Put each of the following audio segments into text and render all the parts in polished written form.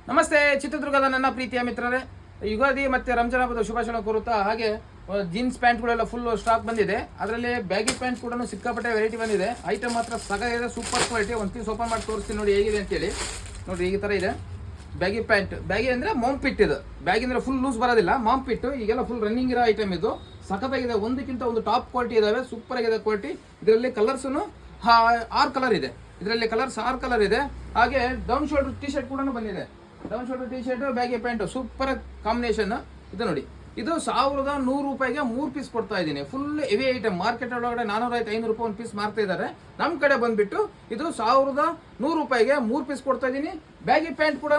ನಮಸ್ತೆ ಚಿತ್ರದುರ್ಗದ ನನ್ನ ಪ್ರೀತಿಯ ಮಿತ್ರರೇ, ಯುಗಾದಿ ಮತ್ತು ರಂಜಾನ್ ಹಬ್ಬದ ಶುಭಾಶಯ ಕೋರುತ್ತಾ ಹಾಗೆ ಜೀನ್ಸ್ ಪ್ಯಾಂಟ್ಗಳೆಲ್ಲ ಫುಲ್ ಸ್ಟಾಕ್ ಬಂದಿದೆ. ಅದರಲ್ಲಿ ಬ್ಯಾಗಿ ಪ್ಯಾಂಟ್ ಕೂಡ ಸಿಕ್ಕಾಪಟ್ಟೆ ವೆರೈಟಿ ಬಂದಿದೆ. ಐಟಮ್ ಮಾತ್ರ ಸಗದಿದೆ, ಸೂಪರ್ ಕ್ವಾಲಿಟಿ. ಒಂದು ಪೀಸ್ ಓಪನ್ ಮಾಡಿ ತೋರಿಸ್ತೀನಿ ನೋಡಿ ಹೇಗಿದೆ ಅಂತೇಳಿ. ನೋಡಿ ಈ ಥರ ಇದೆ ಬ್ಯಾಗಿ ಪ್ಯಾಂಟ್. ಬ್ಯಾಗಿ ಅಂದರೆ ಮಾಮ್ ಪಿಟ್. ಇದು ಬ್ಯಾಗಿ ಅಂದರೆ ಫುಲ್ ಲೂಸ್ ಬರೋದಿಲ್ಲ, ಮಾಮ್ ಪಿಟ್ಟು. ಈಗೆಲ್ಲ ಫುಲ್ ರನ್ನಿಂಗ್ ಇರೋ ಐಟಮ್ ಇದು. ಸಖತ್ತಾಗಿದೆ, ಒಂದಕ್ಕಿಂತ ಒಂದು ಟಾಪ್ ಕ್ವಾಲಿಟಿ ಇದಾವೆ, ಸೂಪರ್ ಆಗಿದೆ ಕ್ವಾಲಿಟಿ. ಇದರಲ್ಲಿ ಕಲರ್ಸು 6 ಕಲರ್ ಇದೆ. ಇದರಲ್ಲಿ ಕಲರ್ಸ್ 6 ಕಲರ್ ಇದೆ. ಹಾಗೆ ಡೌನ್ ಶೋಲ್ಡರ್ ಟಿ ಶರ್ಟ್ ಕೂಡ ಬಂದಿದೆ. Down shoulder T shirt baggy pant super combination. ಇದು ನೋಡಿ, ಇದು 1100 ರೂಪಾಯಿಗೆ 3 ಪೀಸ್ ಕೊಡ್ತಾ ಇದ್ದೀನಿ. Full heavy item. ಮಾರ್ಕೆಟ್ ಒಳಗಡೆ 450-500 ರೂಪಾಯಿ ಒಂದು ಪೀಸ್ ಮಾರ್ತಾ ಇದ್ದಾರೆ. ನಮ್ಮ ಕಡೆ ಬಂದ್ಬಿಟ್ಟು ಇದು 1100 ರೂಪಾಯಿಗೆ 3 ಪೀಸ್ ಕೊಡ್ತಾ ಇದ್ದೀನಿ. ಬ್ಯಾಗಿ ಪ್ಯಾಂಟ್ ಕೂಡ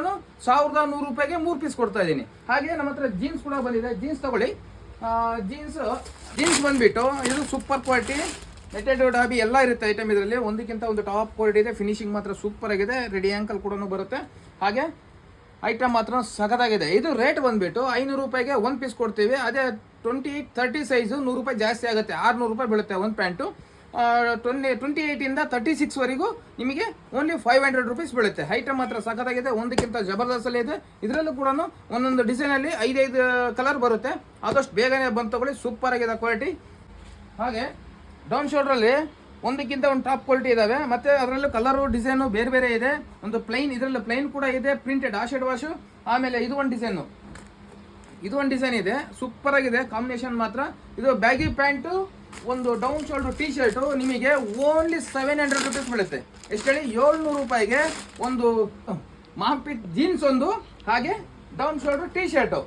1100 ರೂಪಾಯಿಗೆ 3 ಪೀಸ್ ಕೊಡ್ತಾ ಇದ್ದೀನಿ. ಹಾಗೆ ನಮ್ಮ ಹತ್ರ ಜೀನ್ಸ್ ಕೂಡ ಬಂದಿದೆ. ಜೀನ್ಸ್ ತಗೊಳ್ಳಿ. ಜೀನ್ಸ್ ಬಂದ್ಬಿಟ್ಟು ಇದು ಸೂಪರ್ ಕ್ವಾಲಿಟಿ. ನೆಟೆಡ್ ಡಾಬಿ ಎಲ್ಲ ಇರುತ್ತೆ ಐಟಮ್ ಇದರಲ್ಲಿ. ಒಂದಕ್ಕಿಂತ ಒಂದು ಟಾಪ್ ಕ್ವಾಲಿಟಿ ಇದೆ. ಫಿನಿಶಿಂಗ್ ಮಾತ್ರ ಸೂಪರ್ ಆಗಿದೆ. ರೆಡಿ ಆ್ಯಂಕಲ್ ಕೂಡ ಬರುತ್ತೆ. ಹಾಗೆ ಐಟಮ್ ಮಾತ್ರ ಸಖತ್ತಾಗಿದೆ. ಇದು ರೇಟ್ ಬಂದುಬಿಟ್ಟು 500 ರೂಪಾಯಿಗೆ 1 ಪೀಸ್ ಕೊಡ್ತೀವಿ. ಅದೇ 20-30 ಸೈಜು 100 ರೂಪಾಯಿ ಜಾಸ್ತಿ ಆಗುತ್ತೆ. 600 ರೂಪಾಯಿ ಬೀಳುತ್ತೆ ಒಂದು ಪ್ಯಾಂಟು. 28ಇಂದ 36ವರೆಗೂ ನಿಮಗೆ ಓನ್ಲಿ 500 ರುಪೀಸ್ ಬೀಳುತ್ತೆ. ಐಟಮ್ ಮಾತ್ರ ಸಖತ್ತಾಗಿದೆ, ಒಂದಕ್ಕಿಂತ ಜಬರ್ದಸ್ತಲ್ಲಿ ಇದೆ. ಇದರಲ್ಲೂ ಕೂಡ ಒಂದೊಂದು ಡಿಸೈನಲ್ಲಿ 5 ಕಲರ್ ಬರುತ್ತೆ. ಆದಷ್ಟು ಬೇಗನೆ ಬಂದು ತಗೊಳ್ಳಿ, ಸೂಪರ್ ಆಗಿದೆ ಕ್ವಾಲಿಟಿ. ಹಾಗೆ ಡೌನ್ ಶೋಲ್ಡ್ರಲ್ಲಿ ಒಂದಕ್ಕಿಂತ ಒಂದು ಟಾಪ್ ಕ್ವಾಲಿಟಿ ಇದಾವೆ. ಮತ್ತು ಅದರಲ್ಲೂ ಕಲರು ಡಿಸೈನು ಬೇರೆ ಬೇರೆ ಇದೆ. ಒಂದು ಪ್ಲೈನ್, ಇದರಲ್ಲಿ ಪ್ಲೈನ್ ಕೂಡ ಇದೆ, ಪ್ರಿಂಟೆಡ್ ಆಶೆಡ್ ವಾಶು. ಆಮೇಲೆ ಇದು ಒಂದು ಡಿಸೈನ್ ಇದೆ, ಸೂಪರ್ ಆಗಿದೆ ಕಾಂಬಿನೇಷನ್ ಮಾತ್ರ. ಇದು ಬ್ಯಾಗಿ ಪ್ಯಾಂಟು, ಒಂದು ಡೌನ್ ಶೋಲ್ಡರ್ ಟಿ ಶರ್ಟು ನಿಮಗೆ ಓನ್ಲಿ 700 ರುಪೀಸ್ ಬೀಳುತ್ತೆ. ಎಷ್ಟು ಹೇಳಿ? 700 ರೂಪಾಯಿಗೆ ಒಂದು ಮಾಂಪಿಟ್ ಜೀನ್ಸ್ ಒಂದು, ಹಾಗೆ ಡೌನ್ ಶೋಲ್ಡರ್ ಟಿ ಶರ್ಟು.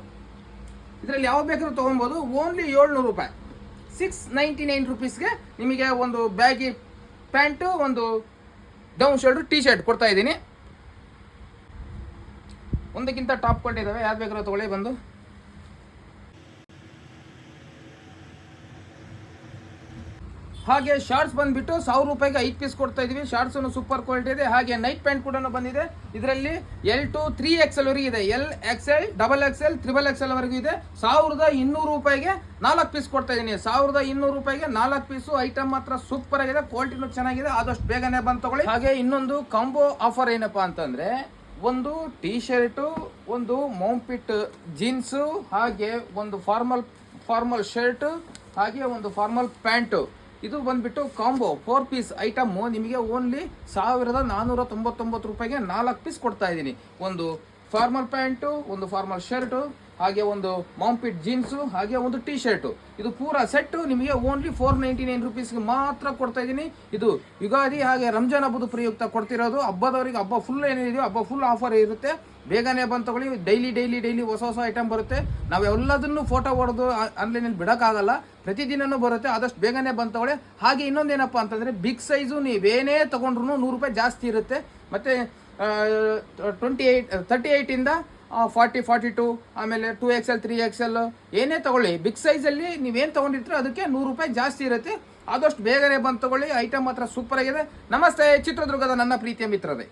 ಇದರಲ್ಲಿ ಯಾವ ಬೇಕಾದ್ರೂ ತೊಗೊಬೋದು. ಓನ್ಲಿ 700 ರೂಪಾಯಿ, 699 ರುಪೀಸ್ಗೆ ನಿಮಗೆ ಒಂದು ಬ್ಯಾಗಿ ಪ್ಯಾಂಟು, ಒಂದು ಡೌನ್ ಶೋಲ್ಡರ್ ಟಿ ಶರ್ಟ್ ಕೊಡ್ತಾ ಇದ್ದೀನಿ. ಒಂದಕ್ಕಿಂತ ಟಾಪ್ ಕ್ವಾಲಿಟಿ ಇದಾವೆ, ಯಾರು ಬೇಕಾದ್ರೂ ತಗೊಳ್ಳಿ ಬಂದು. ಹಾಗೆ ಶಾರ್ಟ್ಸ್ ಬಂದುಬಿಟ್ಟು 1000 ರೂಪಾಯಿಗೆ 5 ಪೀಸ್ ಕೊಡ್ತಾ ಇದೀವಿ. ಶಾರ್ಟ್ಸನ್ನು ಸೂಪರ್ ಕ್ವಾಲಿಟಿ ಇದೆ. ಹಾಗೆ ನೈಟ್ ಪ್ಯಾಂಟ್ ಕೂಡ ಬಂದಿದೆ. ಇದರಲ್ಲಿ L2 3XL ವರೆಗೂ ಇದೆ. L XL XXL XXL ವರೆಗೂ ಇದೆ. 1200 ರೂಪಾಯಿಗೆ 4 ಪೀಸ್ ಕೊಡ್ತಾ ಇದ್ದೀನಿ. 1200 ರೂಪಾಯಿಗೆ 4 ಪೀಸು. ಐಟಮ್ ಮಾತ್ರ ಸೂಪರ್ ಆಗಿದೆ, ಕ್ವಾಲಿಟಿನೂ ಚೆನ್ನಾಗಿದೆ. ಆದಷ್ಟು ಬೇಗನೆ ಬಂದು ತಗೊಳ್ಳಿ. ಹಾಗೆ ಇನ್ನೊಂದು ಕಾಂಬೋ ಆಫರ್ ಏನಪ್ಪಾ ಅಂತಂದ್ರೆ, ಒಂದು ಟಿ ಶರ್ಟು, ಒಂದು ಮೌಂಪಿಟ್ ಜೀನ್ಸು, ಹಾಗೆ ಒಂದು ಫಾರ್ಮಲ್ ಶರ್ಟು, ಹಾಗೆ ಒಂದು ಫಾರ್ಮಲ್ ಪ್ಯಾಂಟು. ಇದು ಬಂದ್ಬಿಟ್ಟು ಕಾಂಬೋ 4 ಪೀಸ್ ಐಟಮ್ಮು ನಿಮಗೆ ಓನ್ಲಿ 1499 ರೂಪಾಯಿಗೆ 4 ಪೀಸ್ ಕೊಡ್ತಾ ಇದ್ದೀನಿ. ಒಂದು ಫಾರ್ಮಲ್ ಪ್ಯಾಂಟು, ಒಂದು ಫಾರ್ಮಲ್ ಶರ್ಟು, ಹಾಗೆ ಒಂದು ಮಾಂಪಿಟ್ ಜೀನ್ಸು, ಹಾಗೆ ಒಂದು ಟಿ ಶರ್ಟು. ಇದು ಪೂರಾ ಸೆಟ್ಟು ನಿಮಗೆ ಓನ್ಲಿ 499 ರುಪೀಸ್ಗೆ ಮಾತ್ರ ಕೊಡ್ತಾ ಇದ್ದೀನಿ. ಇದು ಯುಗಾದಿ ಹಾಗೆ ರಂಜಾನ್ ಹಬ್ಬದ ಪ್ರಯುಕ್ತ ಕೊಡ್ತಿರೋದು. ಹಬ್ಬದವರಿಗೆ ಹಬ್ಬ ಫುಲ್ ಏನಿದೆಯೋ ಹಬ್ಬ ಫುಲ್ ಆಫರ್ ಇರುತ್ತೆ. ಬೇಗನೆ ಬಂದು ತಗೊಳ್ಳಿ. ಡೈಲಿ ಹೊಸ ಐಟಮ್ ಬರುತ್ತೆ. ನಾವೆಲ್ಲದನ್ನು ಫೋಟೋ ಹೊಡೆದು ಆನ್ಲೈನಲ್ಲಿ ಬಿಡೋಕ್ಕಾಗಲ್ಲ, ಪ್ರತಿದಿನವೂ ಬರುತ್ತೆ. ಆದಷ್ಟು ಬೇಗನೆ ಬಂದು ತಗೊಳ್ಳಿ. ಹಾಗೆ ಇನ್ನೊಂದೇನಪ್ಪ ಅಂತಂದರೆ, ಬಿಗ್ ಸೈಜು ನೀವೇನೇ ತೊಗೊಂಡ್ರು 100 ರೂಪಾಯಿ ಜಾಸ್ತಿ ಇರುತ್ತೆ. ಮತ್ತು 38ಇಂದ 40, 42, ಆಮೇಲೆ 2XL 3XL ಏನೇ ತೊಗೊಳ್ಳಿ, ಬಿಗ್ ಸೈಜಲ್ಲಿ ನೀವೇನು ತೊಗೊಂಡಿರ್ತೀರೋ ಅದಕ್ಕೆ 100 ರೂಪಾಯಿ ಜಾಸ್ತಿ ಇರುತ್ತೆ. ಆದಷ್ಟು ಬೇಗನೆ ಬಂದು ತಗೊಳ್ಳಿ. ಐಟಮ್ ಮಾತ್ರ ಸೂಪರ್ ಆಗಿದೆ. ನಮಸ್ತೆ ಚಿತ್ರದುರ್ಗದ ನನ್ನ ಪ್ರೀತಿಯ ಮಿತ್ರರೇ.